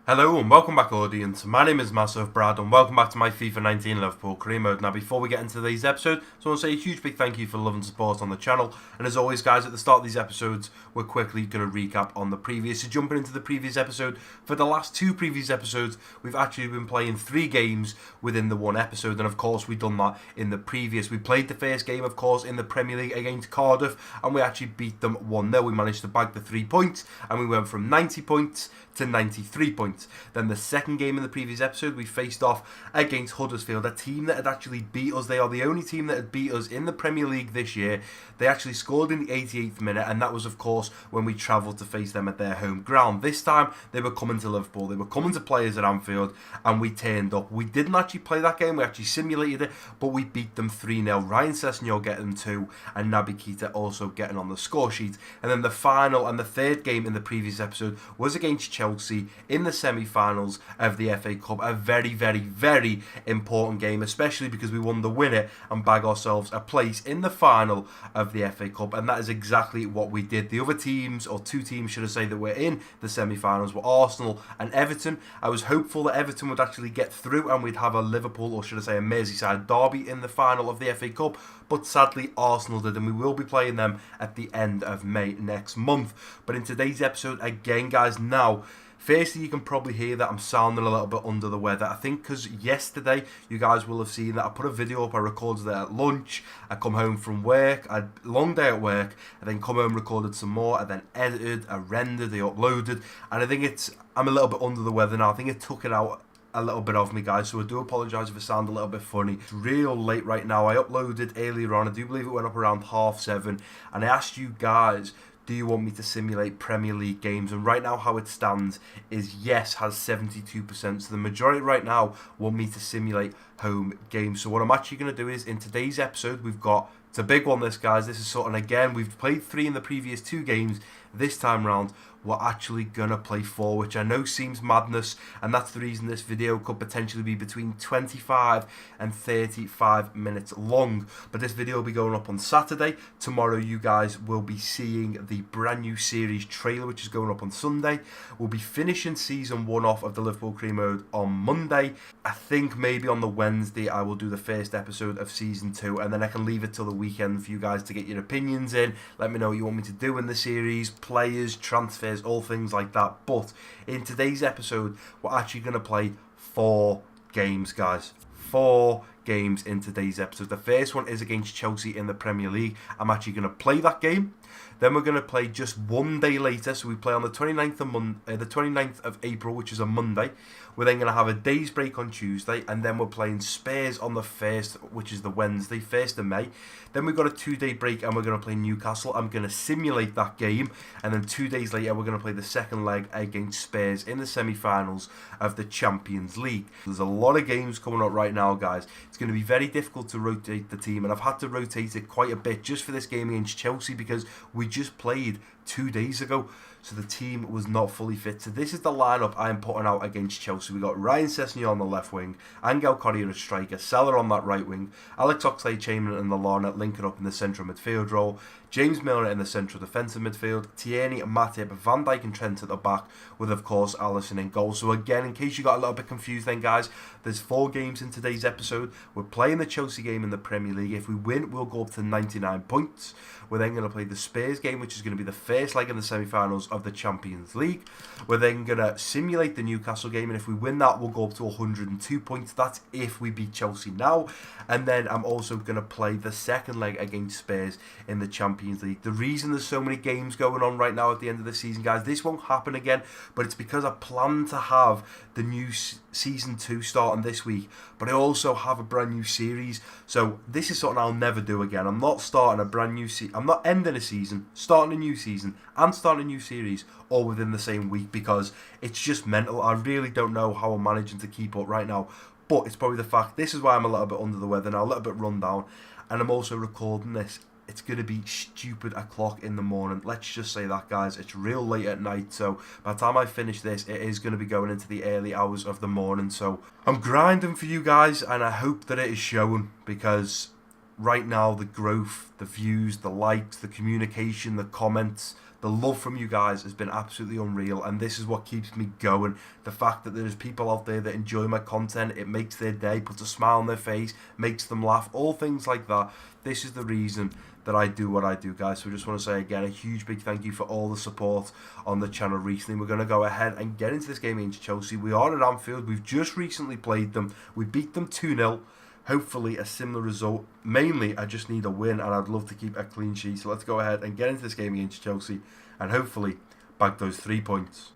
Hello and welcome back, audience. My name is MassiveBrad and welcome back to my FIFA 19 Liverpool career mode. Now, before we get into today's episode, I want to say a huge big thank you for the love and support on the channel. And as always, guys, at the start of these episodes, we're quickly going to recap on the previous. So jumping into the previous episode, for the last two previous episodes, we've actually been playing 3 games within the one episode. And of course, we've done that in the previous. We played the first game, of course, in the Premier League against Cardiff, and we actually beat them 1-0. We managed to bag the 3 points, and we went from 90 points to 93 points. Then the second game in the previous episode, we faced off against Huddersfield, a team that had actually beat us. They are the only team that had beat us in the Premier League this year. They actually scored in the 88th minute, and that was, of course, when we travelled to face them at their home ground. This time, they were coming to Liverpool. They were coming to play us at Anfield, and we turned up. We didn't actually play that game. We actually simulated it, but we beat them 3-0. Ryan Sessegnon getting 2, and Naby Keita also getting on the score sheet. And then the final and the third game in the previous episode was against Chelsea in the semi-finals of the FA Cup. A very, very, very important game, especially because we won to win it and bag ourselves a place in the final of the FA Cup, and that is exactly what we did. The other teams, or 2 teams should I say, that were in the semi-finals were Arsenal and Everton. I was hopeful that Everton would actually get through and we'd have a Liverpool, or should I say a Merseyside derby in the final of the FA Cup, but sadly Arsenal did, and we will be playing them at the end of May next month. But in today's episode, again guys, now firstly, you can probably hear that I'm sounding a little bit under the weather. I think because yesterday, you guys will have seen that I put a video up. I recorded it at lunch. I come home from work. I had a long day at work. I then come home, recorded some more. I then edited, I rendered, I uploaded. And I think I'm a little bit under the weather now. I think it took it out a little bit of me, guys, so I do apologise if I sound a little bit funny. It's real late right now. I uploaded earlier on. I do believe it went up around 7:30. And I asked you guys, do you want me to simulate Premier League games? And right now how it stands is yes has 72%. So the majority right now want me to simulate home games. So what I'm actually going to do is, in today's episode, it's a big one this, guys. This is sort of, again, we've played 3 in the previous 2 games. This time round, we're actually going to play 4, which I know seems madness, and that's the reason this video could potentially be between 25 and 35 minutes long. But this video will be going up on Saturday. Tomorrow you guys will be seeing the brand new series trailer, which is going up on Sunday. We'll be finishing season 1 off of the Liverpool career mode on Monday. I think maybe on the Wednesday I will do the first episode of season 2, and then I can leave it till the weekend for you guys to get your opinions in. Let me know what you want me to do in the series, players, transfers, all things like that. But in today's episode, we're actually going to play 4 games, guys. 4 games in today's episode. The first one is against Chelsea in the Premier League. I'm actually going to play that game. Then we're going to play just 1 day later. So we play on the 29th of April, which is a Monday. We're then going to have a day's break on Tuesday. And then we're playing Spurs on the 1st, which is the Wednesday, 1st of May. Then we've got a 2-day break and we're going to play Newcastle. I'm going to simulate that game. And then 2 days later, we're going to play the second leg against Spurs in the semi-finals of the Champions League. There's a lot of games coming up right now, guys. It's going to be very difficult to rotate the team. And I've had to rotate it quite a bit just for this game against Chelsea because we just played 2 days ago, so the team was not fully fit. So this is the lineup I am putting out against Chelsea. We got Ryan Sessegnon on the left wing, Angel Correa as striker, Salah on that right wing, Alex Oxlade-Chamberlain and Lallana linking up in the central midfield role, James Milner in the central defensive midfield, Tierney, Matip, Van Dijk and Trent at the back, with of course Alisson in goal. So again, in case you got a little bit confused then, guys, there's 4 games in today's episode. We're playing the Chelsea game in the Premier League. If we win, we'll go up to 99 points. We're then going to play the Spurs game, which is going to be the first leg in the semi-finals of the Champions League. We're then going to simulate the Newcastle game, and if we win that, we'll go up to 102 points. That's if we beat Chelsea now. And then I'm also going to play the second leg against Spurs in the Champions League. The reason there's so many games going on right now at the end of the season, guys, this won't happen again, but it's because I plan to have the new season 2 starting this week, but I also have a brand new series. So this is something I'll never do again. I'm not starting a brand new I'm not ending a season, starting a new season and starting a new series all within the same week, because it's just mental. I really don't know how I'm managing to keep up right now, but it's probably the fact, this is why I'm a little bit under the weather now, a little bit run down, and I'm also recording this. It's going to be stupid o'clock in the morning. Let's just say that, guys. It's real late at night, so by the time I finish this, it is going to be going into the early hours of the morning. So I'm grinding for you guys, and I hope that it is showing, because right now the growth, the views, the likes, the communication, the comments, The love from you guys has been absolutely unreal, and this is what keeps me going. The fact that there's people out there that enjoy my content, it makes their day, puts a smile on their face, makes them laugh, all things like that. This is the reason that I do what I do, guys. So I just want to say again a huge big thank you for all the support on the channel recently. We're going to go ahead and get into this game against Chelsea. We are at Anfield. We've just recently played them. We beat them 2-0. Hopefully a similar result. Mainly, I just need a win, and I'd love to keep a clean sheet. So let's go ahead and get into this game against Chelsea and hopefully bag those 3 points.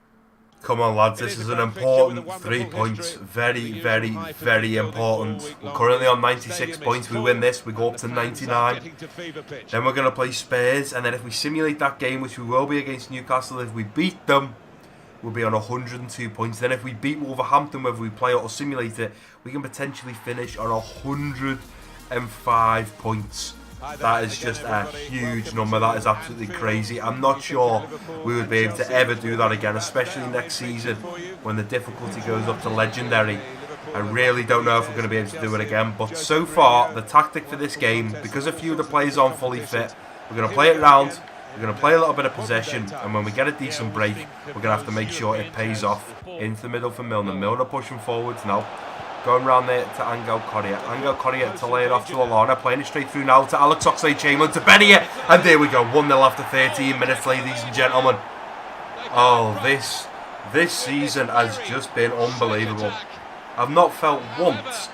Come on, lads, this is an important 3 points. Very, very, very important. We're currently on 96 points. We win this, we go up to 99. Then we're going to play Spurs, and then if we simulate that game, which we will be against Newcastle, if we beat them, we'll be on 102 points. Then if we beat Wolverhampton, whether we play it or simulate it, we can potentially finish on 105 points. That is just a huge number. That is absolutely crazy. I'm not sure we would be able to ever do that again, especially next season when the difficulty goes up to legendary. I really don't know if we're going to be able to do it again. But so far, the tactic for this game, because a few of the players aren't fully fit, we're going to play it round. We're going to play a little bit of possession, and when we get a decent break, we're going to have to make sure it pays off. Into the middle for Milner. Milner pushing forwards now. Going round there to Angel Correa. Angel Correa to lay it off to Alana. Playing it straight through now to Alex Oxlade-Chamberlain to Benninger. And there we go. 1-0 after 13 minutes, ladies and gentlemen. Oh, this season has just been unbelievable. I've not felt once,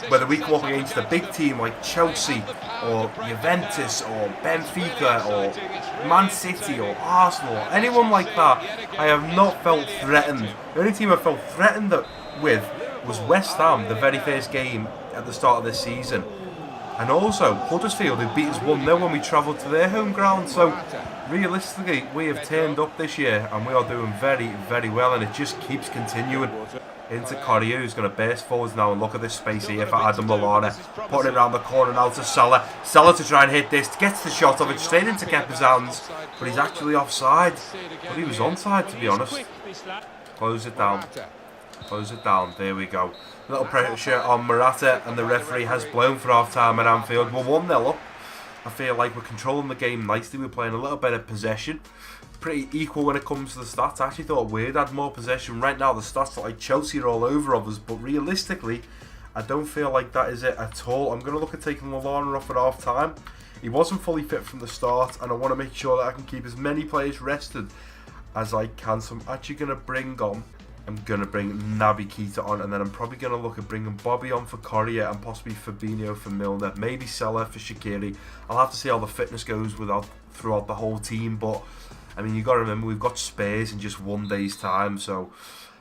whether we come up against a big team like Chelsea or Juventus or Benfica or Man City or Arsenal or anyone like that, I have not felt threatened. The only team I felt threatened with was West Ham, the very first game at the start of this season. And also Huddersfield, who beat us 1-0 when we travelled to their home ground. So realistically, we have turned up this year and we are doing very, very well, and it just keeps continuing. Into Correa, who's going to burst forwards now, and look at this space here for Adam Lallana. Putting it around the corner now to Salah. Salah to try and hit this, gets the shot of it straight into Kepa's hands, but he's actually offside. But he was onside, to be honest. Close it down. Close it down. There we go. Little pressure on Morata, and the referee has blown for half time at Anfield. We're 1-0 up. I feel like we're controlling the game nicely. We're playing a little bit of possession. Pretty equal when it comes to the stats. I actually thought Weird had more possession. Right now the stats are like Chelsea are all over of us, but realistically I don't feel like that is it at all. I'm going to look at taking Lallana off at half time. He wasn't fully fit from the start, and I want to make sure that I can keep as many players rested as I can. So I'm actually going to bring Naby Keita on, and then I'm probably going to look at bringing Bobby on for Correa and possibly Fabinho for Milner, maybe Salah for Shaqiri. I'll have to see how the fitness goes throughout the whole team, but I mean, you've got to remember, we've got Spurs in just 1 day's time, so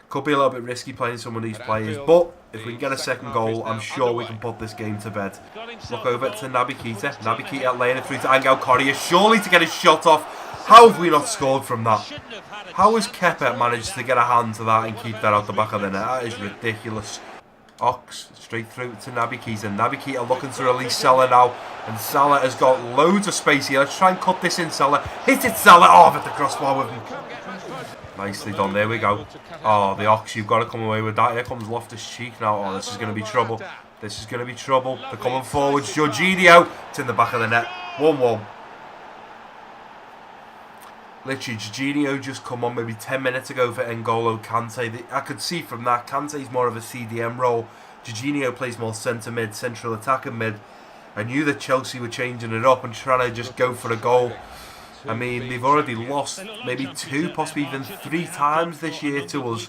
could be a little bit risky playing some of these players. But if we can get a second goal, I'm sure we can put this game to bed. Look over to Naby Keita. Naby Keita laying it through to Angel Correa, surely to get his shot off. How have we not scored from that? How has Kepa managed to get a hand to that and keep that out the back of the net? That is ridiculous. Ox straight through to Naby Keita. Naby Keita looking to release Salah now, and Salah has got loads of space here. Let's try and cut this in. Salah, hit it, Salah. Oh, but the crossbar with him. Nicely done. There we go. Oh, the Ox, you've got to come away with that. Here comes Loftus-Cheek now. Oh, this is going to be trouble. This is going to be trouble. They're coming forwards. Jorginho, it's in the back of the net. 1-1. Literally, Jorginho just come on maybe 10 minutes ago for N'Golo Kante. I could see from that, Kante's more of a CDM role. Jorginho plays more centre mid, central attacking mid. I knew that Chelsea were changing it up and trying to just go for a goal. I mean, they've already lost maybe 2, possibly even 3 times this year to us.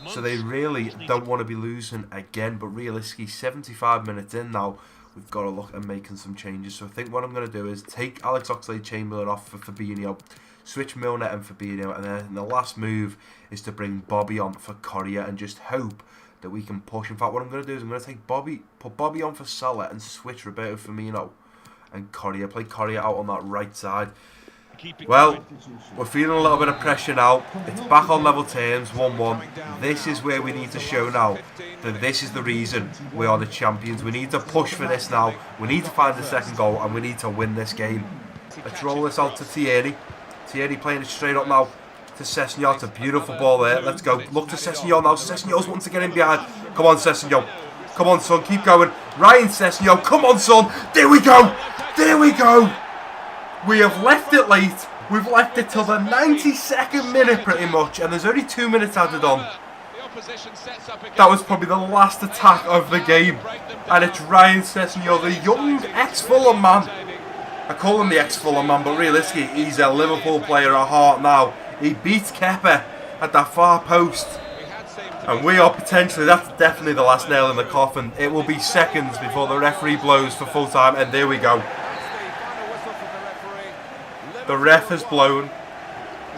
So they really don't want to be losing again. But realistically, 75 minutes in now, we've got to look at making some changes. So I think what I'm going to do is take Alex Oxlade-Chamberlain off for Fabinho, switch Milner and Fabinho, and then the last move is to bring Bobby on for Correa and just hope that we can push. In fact, what I'm going to do is I'm going to put Bobby on for Salah and switch Roberto Firmino and Correa, play Correa out on that right side. Well, we're feeling a little bit of pressure now. It's back on level terms, 1-1. This is where we need to show now that this is the reason we are the champions. We need to push for this now. We need to find the second goal, and we need to win this game. Let's roll this out to Thierry. Thierry playing it straight up now to Sessegnon. It's a beautiful ball there. Let's go. Look to Sessegnon now. Sessegnon's wanting to get in behind. Come on, Sessegnon. Come on, son. Keep going. Ryan Sessegnon. Come on, son. There we go. There we go. We have left it late, We've left it till the 92nd minute pretty much, and there's only 2 minutes added on. That was probably the last attack of the game, and it's Ryan Sessegnon, the young ex-Fulham man. I call him the ex-Fulham man, but realistically he's a Liverpool player at heart now. He beats Kepa at that far post, and we are potentially, that's definitely the last nail in the coffin. It will be seconds before the referee blows for full time, and there we go. The ref has blown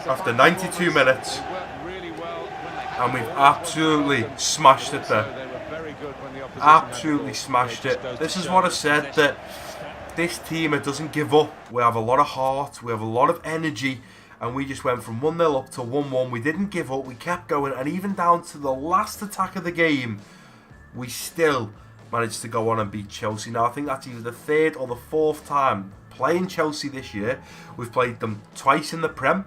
after 92 minutes, and we've absolutely smashed it there. Absolutely smashed it. This is what I said, that this team, it doesn't give up. We have a lot of heart, we have a lot of energy, and we just went from 1-0 up to 1-1. We didn't give up, we kept going, and even down to the last attack of the game, we still managed to go on and beat Chelsea. Now I think that's either the third or the fourth time playing Chelsea this year. We've played them twice in the Prem,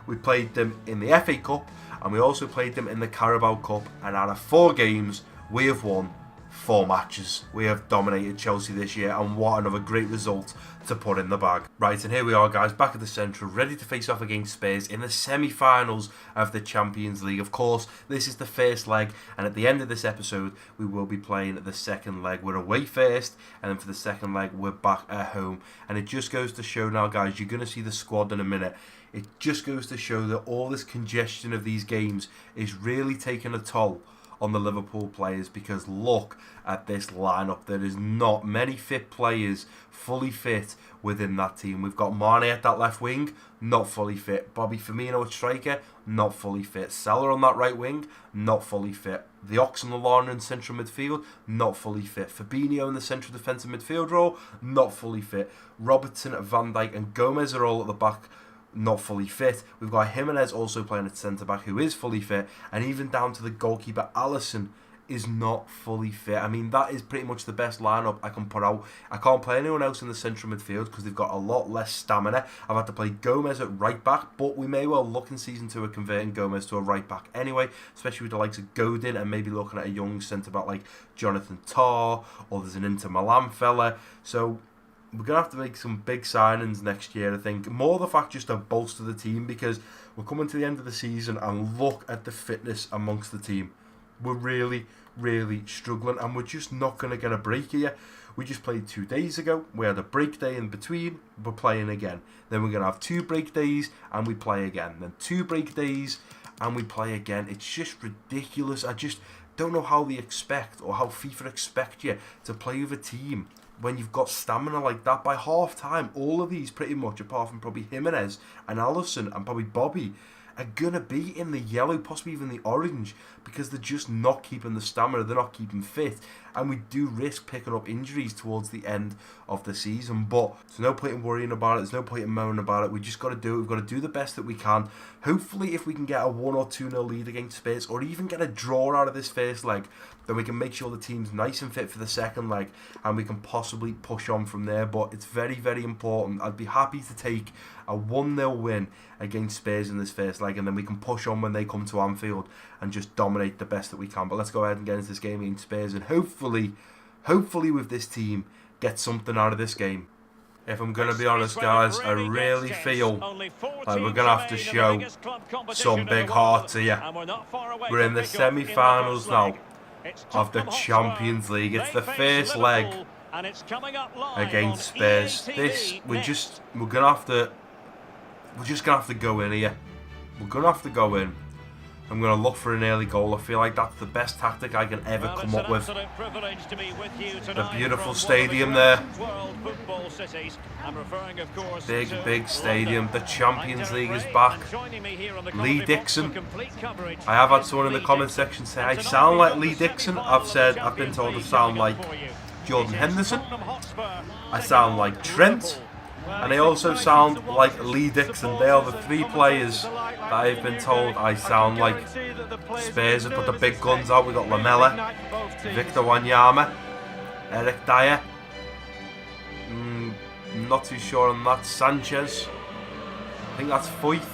we played them in the FA Cup, and we also played them in the Carabao Cup, and out of 4 games we have won 4 matches. We have dominated Chelsea this year, and what another great result to put in the bag. Right, and here we are guys, back at the Central, ready to face off against Spurs in the semi-finals of the Champions League. Of course, this is the first leg, and at the end of this episode we will be playing the second leg. We're away first, and then for the second leg we're back at home. And it just goes to show now guys, you're going to see the squad in a minute. It just goes to show that all this congestion of these games is really taking a toll on the Liverpool players, because look at this lineup. There is not many fit players fully fit within that team. We've got Mane at that left wing, not fully fit. Bobby Firmino at striker, not fully fit. Salah on that right wing, not fully fit. The Ox and Lallana in central midfield, not fully fit. Fabinho in the central defensive midfield role, not fully fit. Robertson, Van Dijk and Gomez are all at the back, not fully fit. We've got Jimenez also playing at centre-back, who is fully fit, and even down to the goalkeeper, Alisson is not fully fit. I mean, that is pretty much the best lineup I can put out. I can't play anyone else in the central midfield because they've got a lot less stamina. I've had to play Gomez at right back, but we may well look in season 2 at converting Gomez to a right back anyway, especially with the likes of Godin, and maybe looking at a young centre-back like Jonathan Tah, or there's an Inter Milan fella. So we're going to have to make some big signings next year, I think. More the fact just to bolster the team, because we're coming to the end of the season, and look at the fitness amongst the team. We're really, really struggling, and we're just not going to get a break here. We just played 2 days ago. We had a break day in between. We're playing again. Then we're going to have 2 break days, and we play again. Then 2 break days, and we play again. It's just ridiculous. I just don't know how they expect, or how FIFA expect you to play with a team when you've got stamina like that. By half time, all of these pretty much, apart from probably Jimenez and Alisson and probably Bobby, are going to be in the yellow, possibly even the orange, because they're just not keeping the stamina, they're not keeping fit, and we do risk picking up injuries towards the end of the season. But there's no point in worrying about it, there's no point in moaning about it. We just got to do it, we've got to do the best that we can. Hopefully if we can get a 1 or 2-0 lead against Spurs, or even get a draw out of this first leg, then we can make sure the team's nice and fit for the second leg, and we can possibly push on from there. But it's very, very important. I'd be happy to take a 1-0 win against Spurs in this first leg, and then we can push on when they come to Anfield and just dominate the best that we can. But let's go ahead and get into this game against Spurs, and hopefully with this team, get something out of this game. If I'm going to be honest guys, I really feel like we're going to have to show some big heart here. We're in the semi-finals now of the Champions League. It's the first leg against Spurs. We're just gonna have to go in here. We're gonna have to go in. I'm going to look for an early goal. I feel like that's the best tactic I can ever come up with. The beautiful stadium there. Big stadium. The Champions League is back. Lee Dixon. I have had someone in the comment section say I sound like Lee Dixon. I've been told to sound like Jordan Henderson. I sound like Trent. And they also sound like Lee Dixon. They are the 3 players that I've been told I sound like. Spurs have put the big guns out. We've got Lamella, Victor Wanyama, Eric Dyer. Not too sure on that. Sanchez. I think that's Foyth.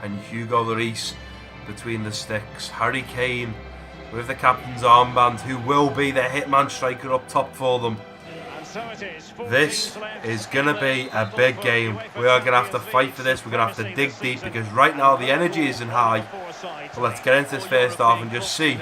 And Hugo Lloris between the sticks. Harry Kane with the captain's armband, who will be the hitman striker up top for them. This is going to be a big game. We are going to have to fight for this. We're going to have to dig deep because right now the energy isn't high. So let's get into this first half and just see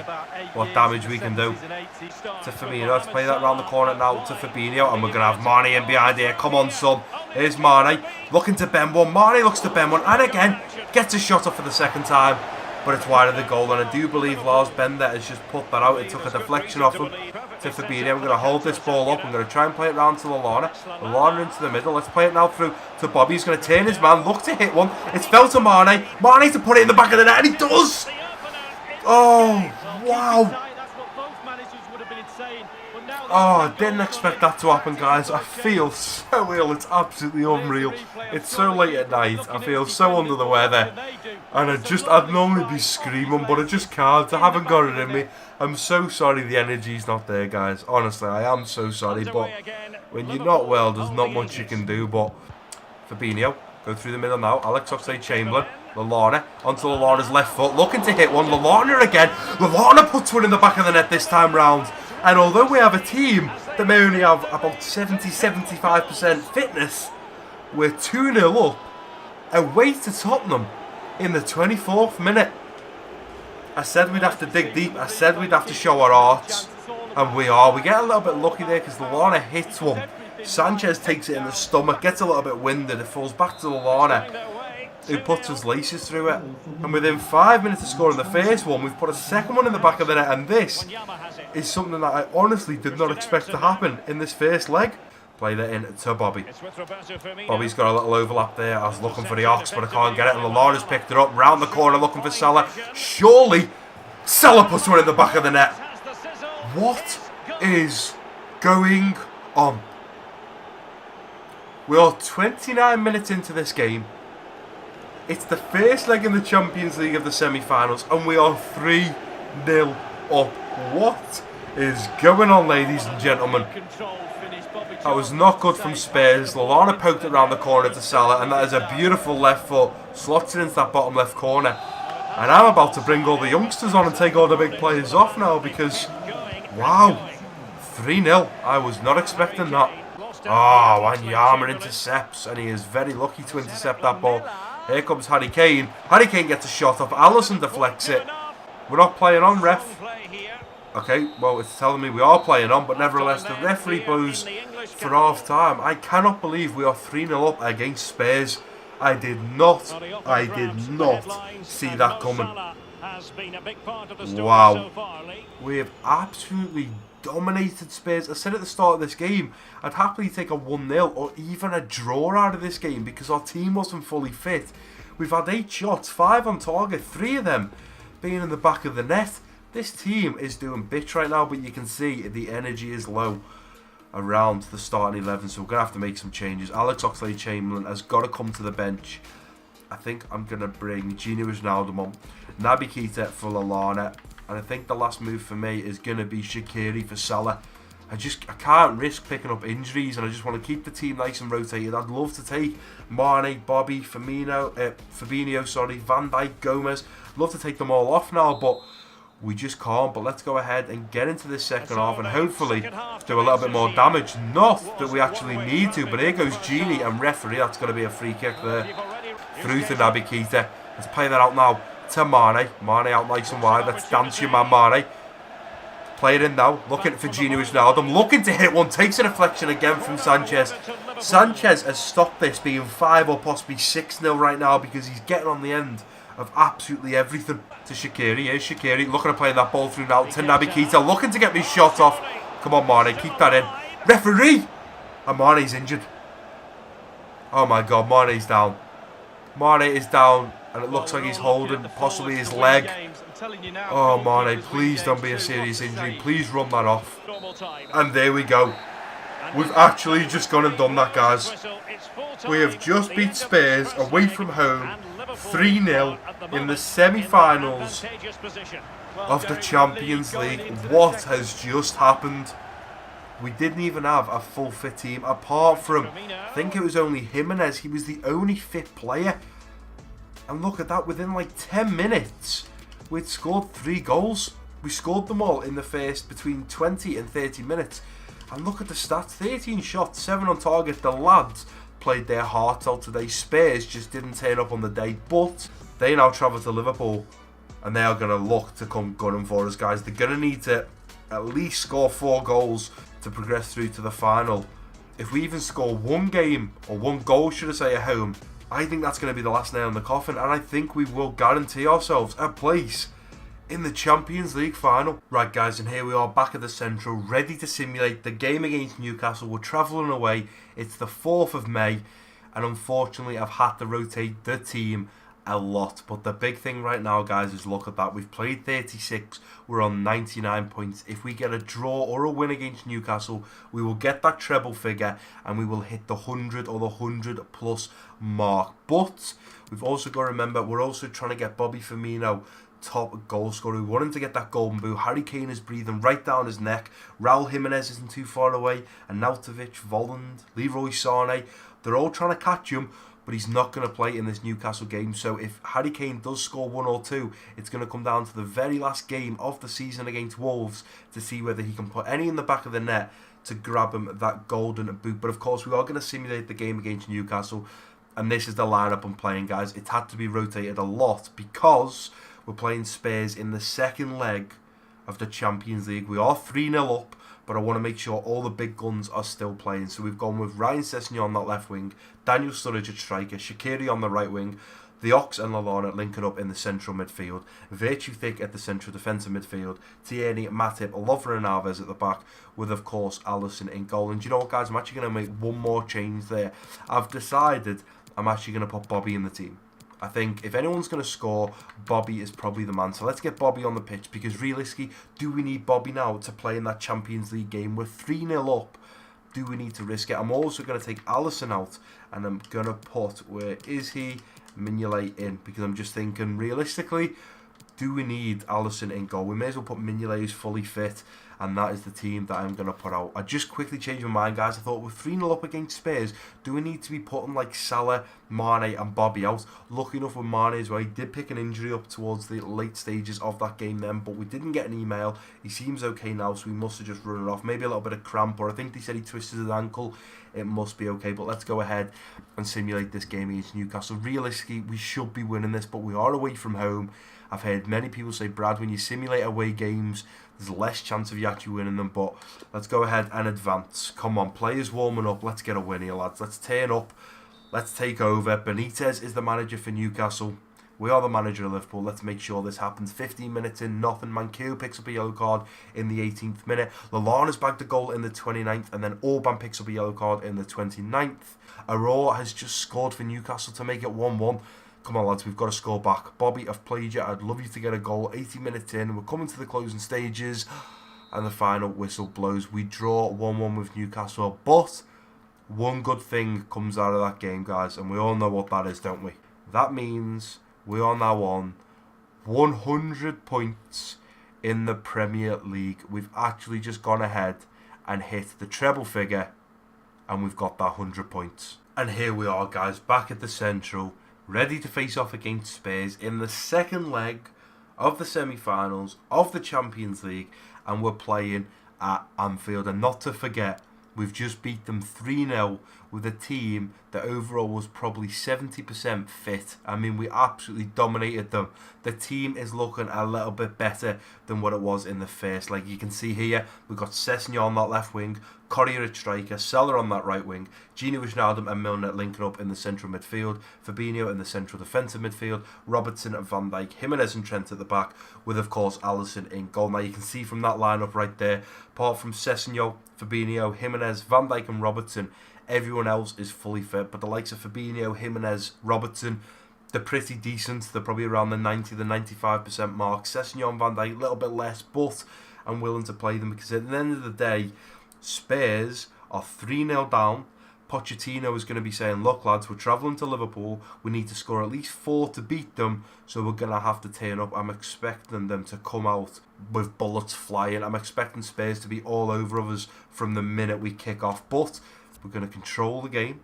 what damage we can do. To Firmino, let's play that around the corner now to Fabinho, and we're going to have Mane in behind here. Come on, son. Here's Mane, looking to bend one. Mane looks to bend one, and again, gets a shot off for the second time. But it's wide of the goal, and I do believe Lars Bender has just put that out. It took a deflection off him to Fabinho. We're going to hold this ball up. I'm going to try and play it round to Lallana. Lallana into the middle. Let's play it now through to Bobby. He's going to turn his man, look to hit one. It's fell to Mane. Mane to put it in the back of the net, and he does! Oh, wow. Oh, I didn't expect that to happen, guys. I feel so ill. It's absolutely unreal. It's so late at night. I feel so under the weather. And I'd normally be screaming, but I just can't. I haven't got it in me. I'm so sorry the energy's not there, guys. Honestly, I am so sorry. But when you're not well, there's not much you can do. But Fabinho, go through the middle now. Alex Oxlade-Chamberlain. Lallana onto Lallana's left foot, looking to hit one. Lallana again. Lallana puts one in the back of the net this time round. And although we have a team that may only have about 70-75% fitness, we're 2-0 up away to Tottenham in the 24th minute. I said we'd have to dig deep. I said we'd have to show our arts. And we are. We get a little bit lucky there because Lallana hits one. Sanchez takes it in the stomach, gets a little bit winded. It falls back to Lallana, who puts his laces through it. And within 5 minutes of scoring the first one, we've put a second one in the back of the net. And this is something that I honestly did not expect to happen in this first leg. Play that in to Bobby. Bobby's got a little overlap there. I was looking for the Ox, but I can't get it. And Lallana's picked it up. Round the corner looking for Salah. Surely Salah puts one in the back of the net. What is going on? We are 29 minutes into this game. It's the first leg in the Champions League of the semi-finals, and we are 3-0 up. What is going on, ladies and gentlemen? That was not good from Spurs. Lallana poked it around the corner to Salah, and that is a beautiful left foot. Slots it into that bottom left corner. And I'm about to bring all the youngsters on and take all the big players off now because, wow, 3-0. I was not expecting that. Oh, Wanyama intercepts, and he is very lucky to intercept that ball. Here comes Harry Kane. Harry Kane gets a shot off. Alisson deflects it. We're not playing on, ref. Okay, well, it's telling me we are playing on, but nevertheless, the referee blows for half time. I cannot believe we are 3-0 up against Spurs. I did not see that coming. Wow. We have absolutely dominated Spurs. I said at the start of this game, I'd happily take a 1-0 or even a draw out of this game because our team wasn't fully fit. We've had 8 shots, 5 on target, 3 of them being in the back of the net. This team is doing bits right now, but you can see the energy is low around the starting 11, so we're going to have to make some changes. Alex Oxlade-Chamberlain has got to come to the bench. I think I'm going to bring Gini Wijnaldum on, Naby Keita for Lallana, and I think the last move for me is going to be Shaqiri for Salah. I can't risk picking up injuries, and I just want to keep the team nice and rotated. I'd love to take Mane, Bobby, Fabinho, Van Dijk, Gomez. Love to take them all off now, but we just can't. But let's go ahead and get into this second half and hopefully do a little bit more damage. Not that we actually need to, but here goes Gini and referee. That's going to be a free kick there. Through to Naby Keita. Let's play that out now to Mane. Mane out nice and wide. Let's dance your man Mane. Play it in now. Looking for Gini Wijnaldum. Looking to hit one. Takes a deflection again from Sanchez. Sanchez has stopped this being 5 or possibly 6-0 right now because he's getting on the end of absolutely everything. To Shaqiri. Here's Shaqiri. Looking to play that ball through now to Naby Keita. Looking to get me shot off. Come on, Mane. Keep that in. Referee! And Mane's injured. Oh my god. Mane's down. Mane is down. And it looks like he's holding possibly his leg. Oh, Mane, please don't be a serious injury. Please run that off. And there we go. We've actually just gone and done that, guys. We have just beat Spurs away from home 3-0 in the semi-finals of the Champions League. What has just happened? We didn't even have a full fit team apart from, I think it was only Jimenez. He was the only fit player. And look at that, within like 10 minutes, we'd scored 3 goals. We scored them all in the first between 20 and 30 minutes. And look at the stats, 13 shots, 7 on target. The lads played their hearts out today. Spurs just didn't turn up on the day, but they now travel to Liverpool and they are going to look to come gunning for us, guys. They're going to need to at least score 4 goals to progress through to the final. If we even score 1 game, or 1 goal should I say, at home, I think that's going to be the last nail in the coffin, and I think we will guarantee ourselves a place in the Champions League final. Right guys, and here we are back at the Central, ready to simulate the game against Newcastle. We're travelling away, it's the 4th of May, and unfortunately I've had to rotate the team a lot. But the big thing right now, guys, is look at that. We've played 36, we're on 99 points. If we get a draw or a win against Newcastle, we will get that treble figure and we will hit the 100 or the 100 plus mark. But we've also got to remember, we're also trying to get Bobby Firmino top goal scorer. We want him to get that golden boot. Harry Kane is breathing right down his neck. Raul Jimenez isn't too far away. Arnautovic, Volland, Leroy Sané, they're all trying to catch him, but he's not going to play in this Newcastle game. So if Harry Kane does score 1 or 2, it's going to come down to the very last game of the season against Wolves to see whether he can put any in the back of the net to grab him that golden boot. But of course, we are going to simulate the game against Newcastle, and this is the lineup I'm playing, guys. It's had to be rotated a lot because we're playing Spurs in the second leg of the Champions League. We are 3-0 up, but I want to make sure all the big guns are still playing. So we've gone with Ryan Sessegnon on that left wing, Daniel Sturridge at striker, Shaqiri on the right wing, the Ox and Lallana linking up in the central midfield, Virtue Thick at the central defensive midfield, Tierney, Matip, Lovren and Alves at the back, with of course Alisson in goal. And do you know what, guys, I'm actually going to make one more change there. I've decided I'm actually going to put Bobby in the team. I think if anyone's going to score, Bobby is probably the man. So let's get Bobby on the pitch, because realistically, do we need Bobby now to play in that Champions League game? We're 3-0 up. Do we need to risk it? I'm also going to take Alisson out, and I'm going to put, where is he? Mignolet in, because I'm just thinking, realistically, do we need Alisson in goal? We may as well put Mignolet, who's fully fit, and that is the team that I'm going to put out. I just quickly changed my mind, guys. I thought we're 3-0 up against Spurs. Do we need to be putting like Salah, Mane and Bobby out? Lucky enough with Mane as well. He did pick an injury up towards the late stages of that game then, but we didn't get an email. He seems okay now, so we must have just run it off. Maybe a little bit of cramp, or I think they said he twisted his ankle. It must be okay, but let's go ahead and simulate this game against Newcastle. Realistically, we should be winning this, but we are away from home. I've heard many people say, Brad, when you simulate away games, there's less chance of you actually winning them. But let's go ahead and advance. Come on, players warming up. Let's get a win here, lads. Let's turn up. Let's take over. Benitez is the manager for Newcastle. We are the manager of Liverpool. Let's make sure this happens. 15 minutes in, nothing. Manquillo picks up a yellow card in the 18th minute. Lallana's bagged a goal in the 29th, and then Orban picks up a yellow card in the 29th. Aurora has just scored for Newcastle to make it 1-1. Come on, lads, we've got to score back. Bobby, I've played you. I'd love you to get a goal. 80 minutes in, we're coming to the closing stages, and the final whistle blows. We draw 1-1 with Newcastle, but one good thing comes out of that game, guys, and we all know what that is, don't we? That means we are now on 100 points in the Premier League. We've actually just gone ahead and hit the treble figure, and we've got that 100 points. And here we are, guys, back at the Central, ready to face off against Spurs in the second leg of the semi-finals of the Champions League, and we're playing at Anfield. And not to forget, we've just beat them 3-0 with a team that overall was probably 70% fit. I mean, we absolutely dominated them. The team is looking a little bit better than what it was in the first. Like you can see here, we've got Sessegnon on that left wing, Correa at striker, Seller on that right wing, Gino Wijnaldum and Milner linking up in the central midfield, Fabinho in the central defensive midfield, Robertson and Van Dijk, Jimenez and Trent at the back, with of course Alisson in goal. Now you can see from that lineup right there, apart from Sessegnon, Fabinho, Jimenez, Van Dijk and Robertson, everyone else is fully fit. But the likes of Fabinho, Jimenez, Robertson, they're pretty decent. They're probably around the 90, the 95% mark. Sessegnon, Van Dijk, a little bit less, but I'm willing to play them because at the end of the day, Spurs are 3-0 down. Pochettino is going to be saying, look lads, we're travelling to Liverpool, we need to score at least 4 to beat them, so we're going to have to turn up. I'm expecting them to come out with bullets flying. I'm expecting Spurs to be all over us from the minute we kick off, but we're going to control the game.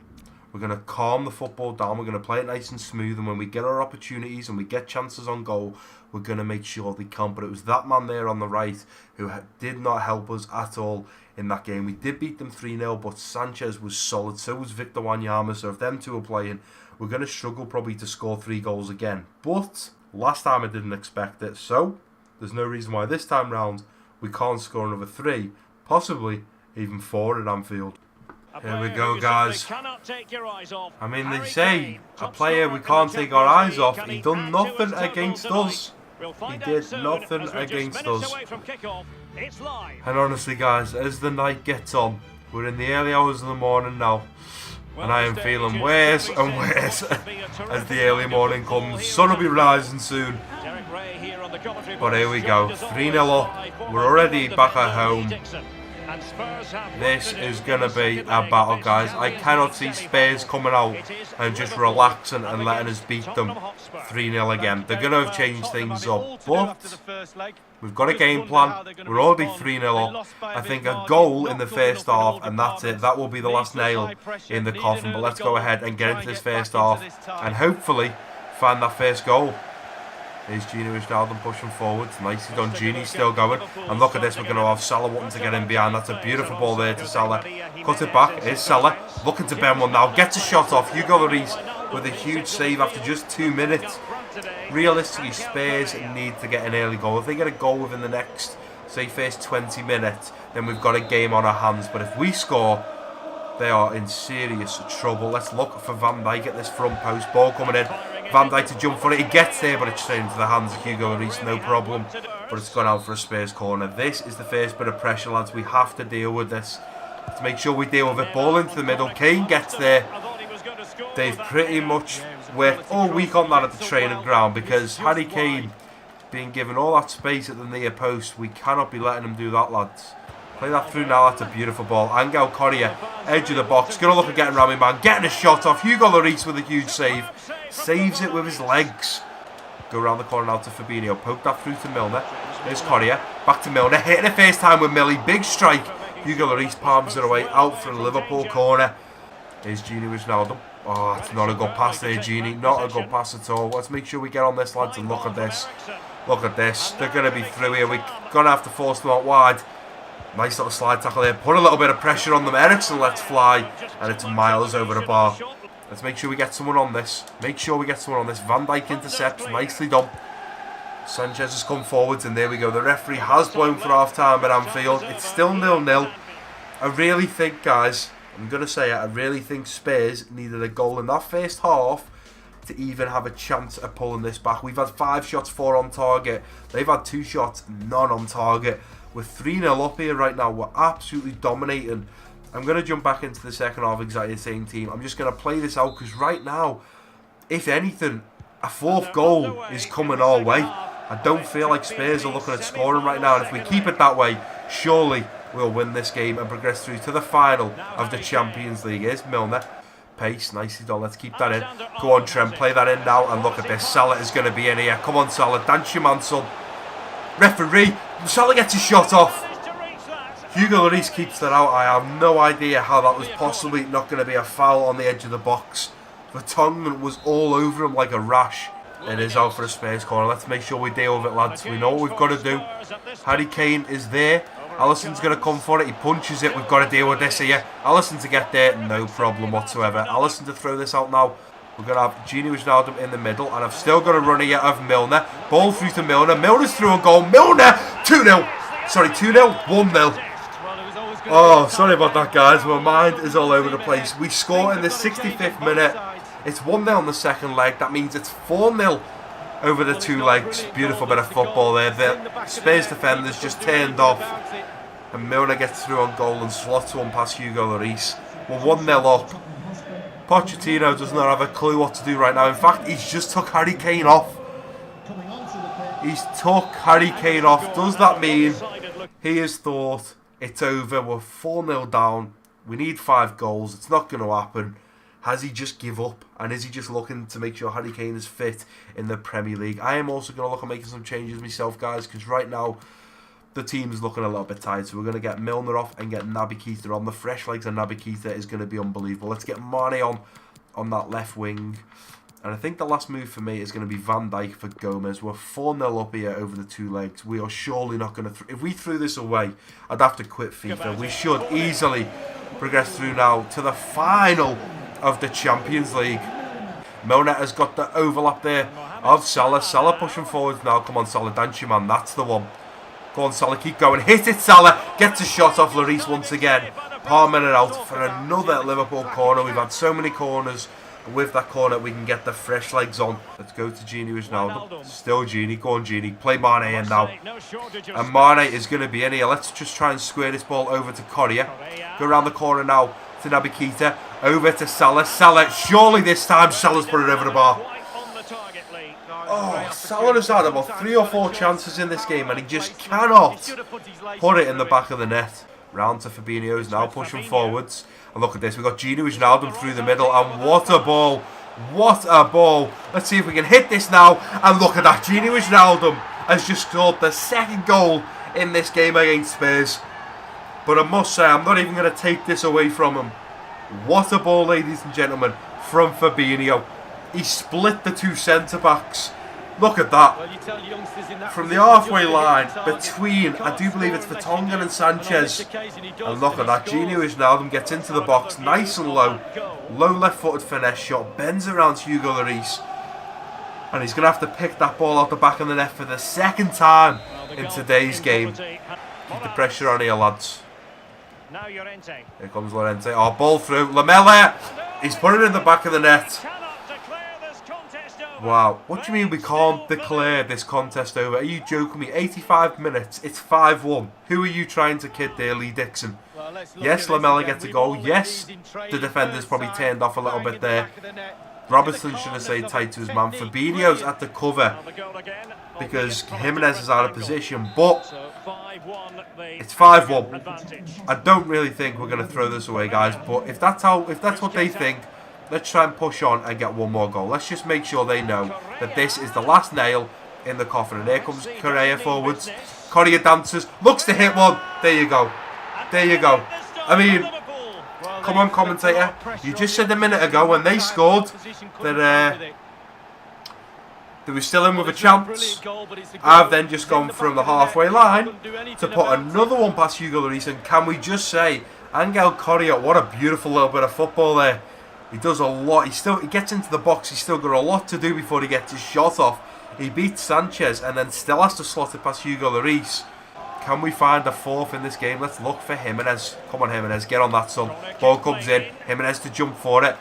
We're We're going to calm the football down. We're going to play it nice and smooth. And when we get our opportunities and we get chances on goal, we're going to make sure they count. But it was that man there on the right who did not help us at all in that game. We did beat them 3-0, but Sanchez was solid. So was Victor Wanyama. So if them two are playing, we're going to struggle probably to score 3 goals again. But last time I didn't expect it. So there's no reason why this time round we can't score another 3, possibly even 4 at Anfield. Here we go, guys. I mean, they say a player we can't take our eyes off. He done nothing against us. He did nothing against us. And honestly, guys, as the night gets on, we're in the early hours of the morning now, and I am feeling worse and worse as the early morning comes. Sun will be rising soon. But here we go, 3-0 up. We're already back at home. This is going to be a battle, guys. I cannot see Spurs coming out and just relaxing and letting us beat them 3-0 again. They're going to have changed things up, but we've got a game plan. We're already 3-0 up. I think a goal in the first half, and that's it. That will be the last nail in the coffin. But let's go ahead and get into this first half and hopefully find that first goal. Here's Gini Wijnaldum pushing forwards. Nicely done. Gini's still going. And look at this. We're going to have Salah wanting to get in behind. That's a beautiful ball there to Salah. Cut it back. Here's Salah. Looking to bend one now. Gets a shot off. Hugo Lloris with a huge save after just 2 minutes. Realistically, Spurs need to get an early goal. If they get a goal within the next, say, first 20 minutes, then we've got a game on our hands. But if we score, they are in serious trouble. Let's look for Van Dijk at this front post. Ball coming in. Van Dijk to jump for it. He gets there, but it's straight into the hands of Hugo Lloris. No problem. But it's gone out for a Spurs corner. This is the first bit of pressure, lads. We have to deal with this. Let's make sure we deal with it. Ball into the middle. Kane gets there. They've pretty much worked all week on that at the training ground because Harry Kane being given all that space at the near post. We cannot be letting him do that, lads. Play that through now. That's a beautiful ball. Angel Correa, edge of the box. Going to look at getting around me, man. Getting a shot off. Hugo Lloris with a huge save. Saves it with his legs. Go around the corner now to Fabinho. Poke that through to Milner. There's Correa. Back to Milner. Hitting it first time with Millie. Big strike. Hugo Lloris palms it away. Out for a Liverpool corner. Here's Gini Wijnaldum. Oh, it's not a good pass there, Gini. Not a good pass at all. Let's make sure we get on this, lads, and look at this. Look at this. They're going to be through here. We're going to have to force them out wide. Nice little slide tackle there. Put a little bit of pressure on them. Eriksen lets fly. And it's miles over the bar. Let's make sure we get someone on this. Make sure we get someone on this. Van Dijk intercepts. Nicely done. Sanchez has come forwards. And there we go. The referee has blown for half-time at Anfield. It's still 0-0. I really think, guys, I'm going to say it, I really think Spurs needed a goal in that first half to even have a chance at pulling this back. We've had 5 shots, 4 on target. They've had 2 shots, none on target. We're 3-0 up here right now. We're absolutely dominating. I'm going to jump back into the second half exactly the same team. I'm just going to play this out because right now, if anything, a 4th goal is coming our way. I don't feel like Spurs are looking at scoring right now. And if we keep it that way, surely we'll win this game and progress through to the final of the Champions League. Here's Milner. Pace, nicely done. Let's keep that in. Go on, Trent. Play that in now. And look at this. Salah is going to be in here. Come on, Salah. Dance your man, son. Referee. Salah gets a shot off. Hugo Lloris keeps that out. I have no idea how that was possibly not going to be a foul on the edge of the box. Vertonghen was all over him like a rash. It is out for a Spurs corner. Let's make sure we deal with it, lads. We know what we've got to do. Harry Kane is there. Alisson's going to come for it. He punches it. We've got to deal with this here. Alisson to get there. No problem whatsoever. Alisson to throw this out now. We're going to have Gini Wijnaldum in the middle. And I've still got a run here of Milner. Ball through to Milner. Milner's through a goal. Milner! 2-0. Sorry, 2-0. 1-0. Oh, sorry about that, guys. My mind is all over the place. We score in the 65th minute. It's 1-0 in the second leg. That means it's 4-0 over the 2 legs. Beautiful bit of football there. The Spurs defenders just turned off. And Milner gets through on goal and slots one past Hugo Lloris. We're 1-0 up. Pochettino does not have a clue what to do right now. In fact, he's just took Harry Kane off. He's took Harry Kane off. Does that mean he has thought it's over? We're 4-0 down. We need 5 goals. It's not going to happen. Has he just give up? And is he just looking to make sure Harry Kane is fit in the Premier League? I am also going to look at making some changes myself, guys, because right now the team's looking a little bit tired. So we're going to get Milner off and get Naby Keita on. The fresh legs of Naby Keita is going to be unbelievable. Let's get Mane on. on that left wing. And I think the last move for me is going to be Van Dijk for Gomez. We're 4-0 up here over the two legs. We are surely not going to... If we threw this away, I'd have to quit FIFA. We should easily progress through now to the final of the Champions League. Milner has got the overlap there of Salah. Salah pushing forwards now. Come on, Salah, dance you, man. That's the one. Go on, Salah, keep going. Hit it, Salah. Gets a shot off Lloris once again. Palmer out for another Liverpool corner. We've had so many corners. With that corner, we can get the fresh legs on. Let's go to Gini Wijnaldum. Still Gini. Go on, Gini. Play Mane in now. And Mane is going to be in here. Let's just try and square this ball over to Correa. Go around the corner now to Naby Keita. Over to Salah. Salah. Surely this time Salah's put it over the bar. Oh, Salah has had about 3 or 4 chances in this game and he just cannot put it in the back of the net. Round to Fabinho's now pushing forwards. And look at this, we've got Gini Wijnaldum through the middle, and what a ball! What a ball! Let's see if we can hit this now, and look at that, Gini Wijnaldum has just scored the second goal in this game against Spurs. But I must say, I'm not even going to take this away from him. What a ball, ladies and gentlemen, from Fabinho. He split the 2 centre-backs. Look at that. From the halfway line between, I do believe it's Vertonghen and Sanchez. And look at that. Gini Wijnaldum gets into the box nice and low. Low left-footed finesse shot. Bends around to Hugo Lloris. And he's going to have to pick that ball out the back of the net for the second time in today's game. Keep the pressure on here, lads. Here comes Llorente. Oh, ball through. Lamela. He's put it in the back of the net. Wow, what do you mean we can't declare this contest over? Are you joking me? 85 minutes, it's 5-1. Who are you trying to kid there, Lee Dixon? Yes, Lamela gets a goal. Yes, the defender's probably turned off a little bit there. Robertson should have stayed tight to his man. Fabinho's at the cover because Jimenez is out of position, but it's 5-1. I don't really think we're going to throw this away, guys, but if that's what they think, let's try and push on and get one more goal. Let's just make sure they know that this is the last nail in the coffin. And here comes Correa forwards. Correa dances. Looks to hit one. There you go. There you go. I mean, come on, commentator. You just said a minute ago when they scored that they were still in with a chance. I've then just gone from the halfway line to put another one past Hugo Lloris. And can we just say, Angel Correa, what a beautiful little bit of football there. He does a lot. He gets into the box. He's still got a lot to do before he gets his shot off. He beats Sanchez and then still has to slot it past Hugo Lloris. Can we find a fourth in this game? Let's look for Jimenez. Come on, Jimenez. Get on that, son. Ball comes in. Jimenez to jump for it.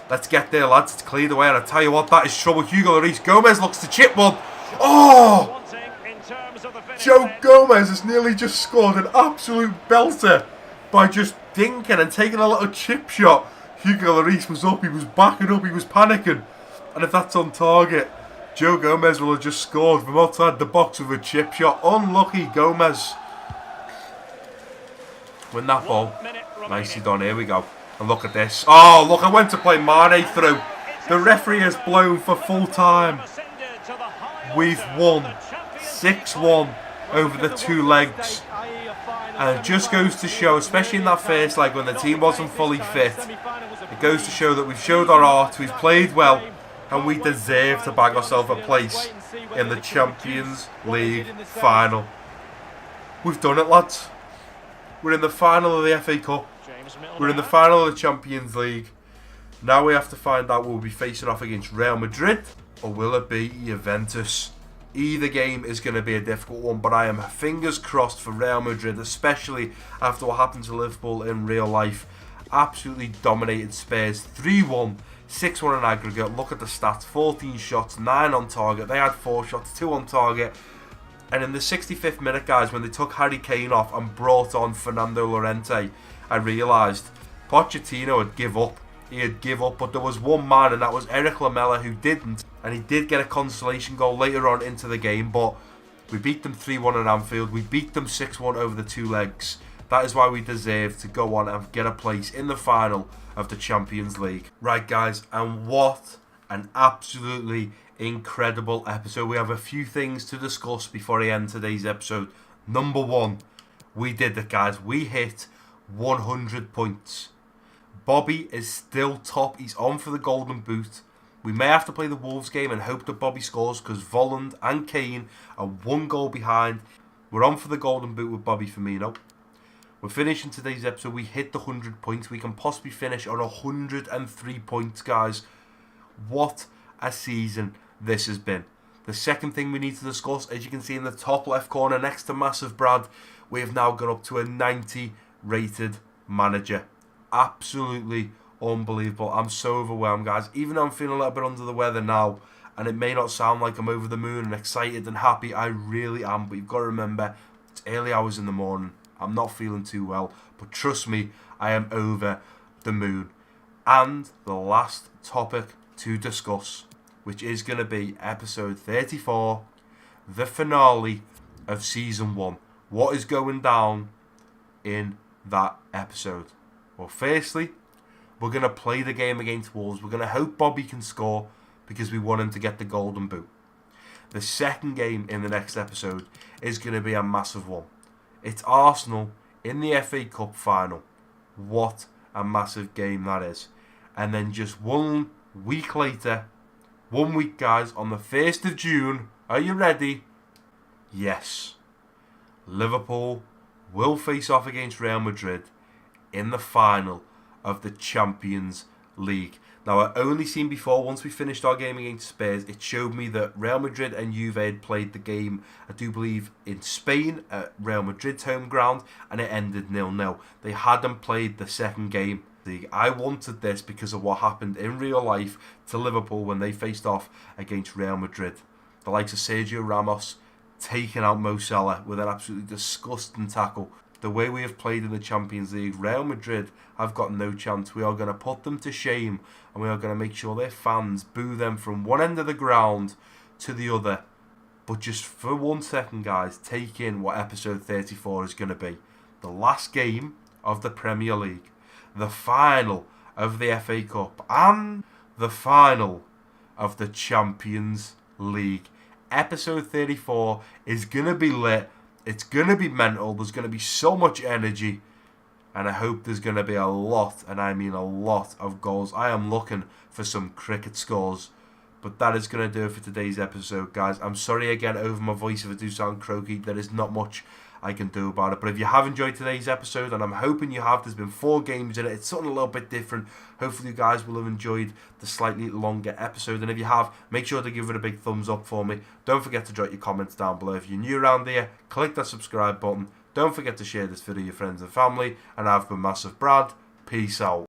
Let's get there, lads. It's cleared away. And I tell you what, that is trouble. Hugo Lloris. Gomez looks to chip one. Oh! Joe Gomez has nearly just scored an absolute belter by just dinking and taking a little chip shot. Hugo Lloris was up, he was backing up, he was panicking. And if that's on target, Joe Gomez will have just scored from outside the box with a chip shot. Unlucky Gomez. Win that ball. Nicely done, here we go. And look at this. Oh, look, I went to play Mane through. The referee has blown for full time. We've won 6-1 over the 2 legs. And it just goes to show, especially in that first leg when the team wasn't fully fit, it goes to show that we've showed our art, we've played well, and we deserve to bag ourselves a place in the Champions League final. We've done it, lads. We're in the final of the FA Cup. We're in the final of the Champions League. Now we have to find out, will we be facing off against Real Madrid or will it be Juventus? Either game is going to be a difficult one, but I am fingers crossed for Real Madrid, especially after what happened to Liverpool in real life. Absolutely dominated Spurs, 3-1, 6-1 in aggregate. Look at the stats, 14 shots, 9 on target. They had 4 shots, 2 on target. And in the 65th minute, guys, when they took Harry Kane off and brought on Fernando Llorente, I realised Pochettino had give up. He had give up, but there was one man, and that was Eric Lamela, who didn't. And he did get a consolation goal later on into the game, but we beat them 3-1 at Anfield. We beat them 6-1 over the 2 legs. That is why we deserve to go on and get a place in the final of the Champions League. Right, guys, and what an absolutely incredible episode. We have a few things to discuss before I end today's episode. Number 1, we did it, guys. We hit 100 points. Bobby is still top. He's on for the golden boot. We may have to play the Wolves game and hope that Bobby scores because Volland and Kane are 1 goal behind. We're on for the golden boot with Bobby Firmino. We're finishing today's episode. We hit the 100 points. We can possibly finish on 103 points, guys. What a season this has been. The second thing we need to discuss, as you can see in the top left corner next to MassiveBrad, we have now gone up to a 90 rated manager. Absolutely unbelievable. I'm so overwhelmed, guys. Even though I'm feeling a little bit under the weather now, and it may not sound like I'm over the moon and excited and happy, I really am. But you've got to remember, it's early hours in the morning. I'm not feeling too well. But trust me, I am over the moon. And the last topic to discuss, which is going to be episode 34, the finale of season 1. What is going down in that episode? Well, firstly, we're going to play the game against Wolves. We're going to hope Bobby can score because we want him to get the golden boot. The second game in the next episode is going to be a massive one. It's Arsenal in the FA Cup final. What a massive game that is. And then just 1 week later, 1 week, guys, on the 1st of June, are you ready? Yes. Liverpool will face off against Real Madrid in the final of the Champions League. Now, I only seen before, once we finished our game against Spurs, it showed me that Real Madrid and Juve had played the game, I do believe, in Spain at Real Madrid's home ground, and it ended 0-0. They hadn't played the second game. I wanted this because of what happened in real life to Liverpool when they faced off against Real Madrid. The likes of Sergio Ramos taking out Mo Salah with an absolutely disgusting tackle. The way we have played in the Champions League, Real Madrid have got no chance. We are going to put them to shame, and we are going to make sure their fans boo them from one end of the ground to the other. But just for 1 second, guys, take in what episode 34 is going to be. The last game of the Premier League, the final of the FA Cup, and the final of the Champions League. Episode 34 is going to be lit. It's going to be mental. There's going to be so much energy. And I hope there's going to be a lot, and I mean a lot, of goals. I am looking for some cricket scores. But that is going to do it for today's episode, guys. I'm sorry again over my voice if I do sound croaky. There is not much I can do about it. But if you have enjoyed today's episode, and I'm hoping you have, there's been 4 games in it. It's something a little bit different. Hopefully you guys will have enjoyed the slightly longer episode. And if you have, make sure to give it a big thumbs up for me. Don't forget to drop your comments down below. If you're new around here, click that subscribe button. Don't forget to share this video with your friends and family. And I've been MassiveBrad. Peace out.